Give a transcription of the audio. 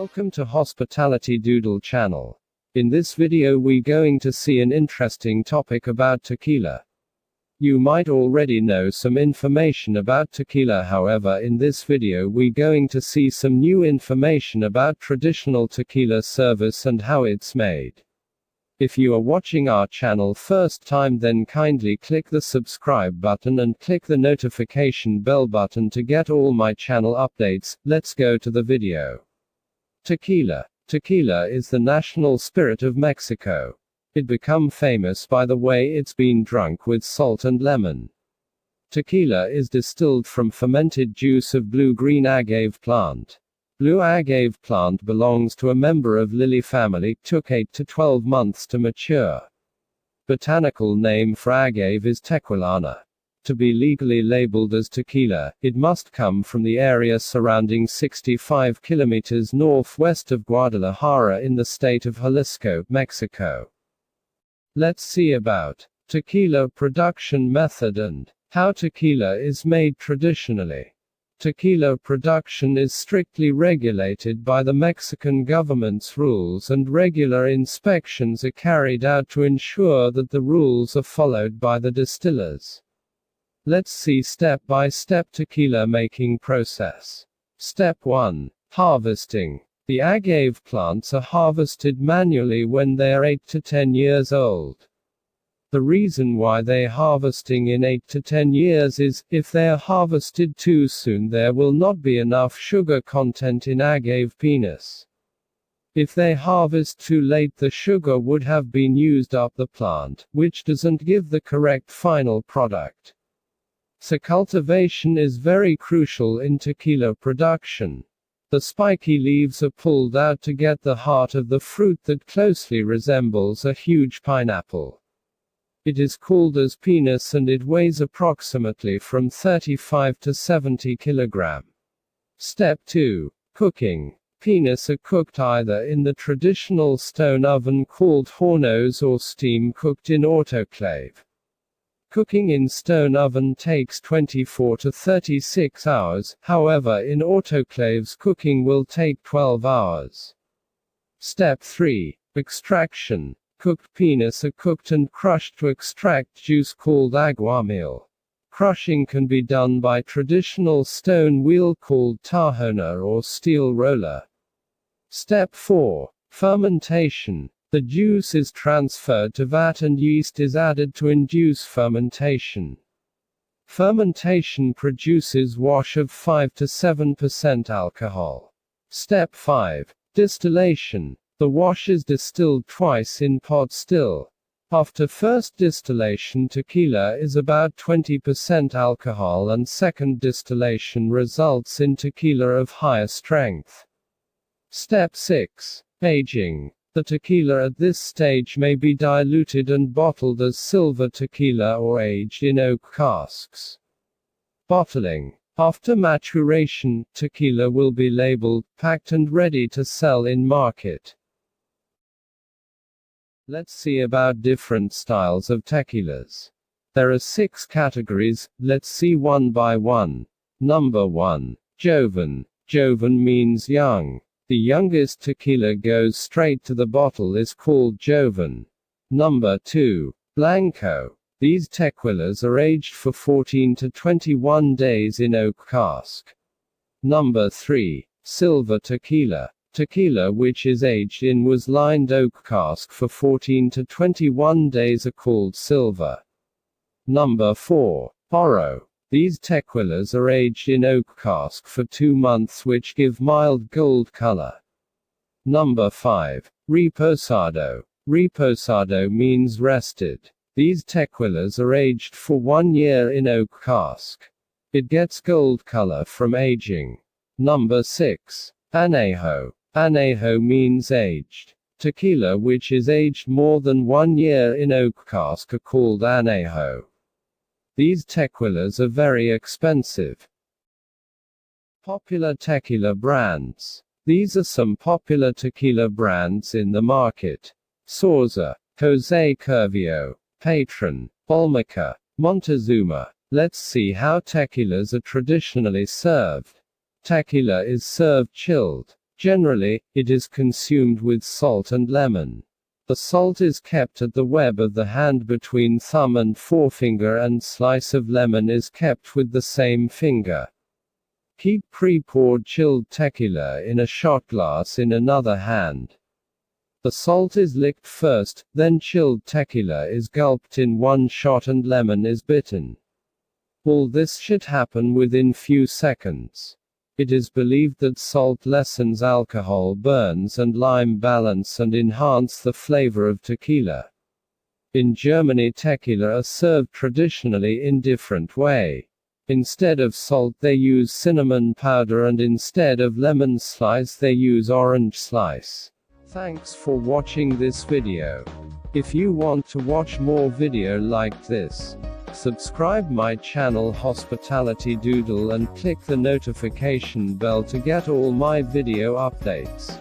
Welcome to Hospitality Doodle channel. In this video we going to see an interesting topic about tequila. You might already know some information about tequila, however in this video we going to see some new information about traditional tequila service and how it's made. If you are watching our channel first time, then kindly click the subscribe button and click the notification bell button to get all my channel updates. Let's go to the video. Tequila. Tequila is the national spirit of Mexico. It become famous by the way it's been drunk with salt and lemon. Tequila is distilled from fermented juice of blue-green agave plant. Blue agave plant belongs to a member of lily family, took 8 to 12 months to mature. Botanical name for agave is Tequilana. To be legally labeled as tequila, it must come from the area surrounding 65 kilometers northwest of Guadalajara in the state of Jalisco, Mexico. Let's see about tequila production method and how tequila is made traditionally. Tequila production is strictly regulated by the Mexican government's rules, and regular inspections are carried out to ensure that the rules are followed by the distillers. Let's see step-by-step tequila making process. Step 1. Harvesting. The agave plants are harvested manually when they are 8 to 10 years old. The reason why they harvesting in 8 to 10 years is, if they are harvested too soon there will not be enough sugar content in agave pinas. If they harvest too late the sugar would have been used up the plant, which doesn't give the correct final product. So cultivation is very crucial in tequila production. The spiky leaves are pulled out to get the heart of the fruit that closely resembles a huge pineapple. It is called as pinas and it weighs approximately from 35 to 70 kg. Step 2. Cooking. Pinas are cooked either in the traditional stone oven called hornos or steam cooked in autoclave. Cooking in stone oven takes 24 to 36 hours, however in autoclaves cooking will take 12 hours. Step 3. Extraction. Cooked pinas are cooked and crushed to extract juice called aguamiel. Crushing can be done by traditional stone wheel called tahona or steel roller. Step 4. Fermentation. The juice is transferred to vat and yeast is added to induce fermentation. Fermentation produces wash of 5 to 7% alcohol. Step 5. Distillation. The wash is distilled twice in pot still. After first distillation tequila is about 20% alcohol and second distillation results in tequila of higher strength. Step 6. Aging. The tequila at this stage may be diluted and bottled as silver tequila or aged in oak casks. Bottling. After maturation, tequila will be labeled, packed and ready to sell in market. Let's see about different styles of tequilas. There are 6 categories, let's see one by one. Number 1. Joven. Joven means young. The youngest tequila goes straight to the bottle is called Joven. Number 2. Blanco. These tequilas are aged for 14 to 21 days in oak cask. Number 3. Silver tequila. Tequila which is aged in was-lined oak cask for 14 to 21 days are called silver. Number 4. Oro. These tequilas are aged in oak cask for 2 months which give mild gold color. Number 5. Reposado. Reposado means rested. These tequilas are aged for 1 year in oak cask. It gets gold color from aging. Number 6. Añejo. Añejo means aged. Tequila which is aged more than 1 year in oak cask are called añejo. These tequilas are very expensive. Popular tequila brands. These are some popular tequila brands in the market. Sorza, Jose Curvio, Patron, Olmeca, Montezuma. Let's see how tequilas are traditionally served. Tequila is served chilled. Generally, it is consumed with salt and lemon. The salt is kept at the web of the hand between thumb and forefinger, and slice of lemon is kept with the same finger. Keep pre-poured chilled tequila in a shot glass in another hand. The salt is licked first, then chilled tequila is gulped in one shot and lemon is bitten. All this should happen within few seconds. It is believed that salt lessens alcohol burns and lime balance and enhance the flavor of tequila. In Germany, tequila are served traditionally in different way. Instead of salt they use cinnamon powder, and instead of lemon slice they use orange slice. Thanks for watching this video. If you want to watch more video like this, subscribe my channel Hospitality Doodle and click the notification bell to get all my video updates.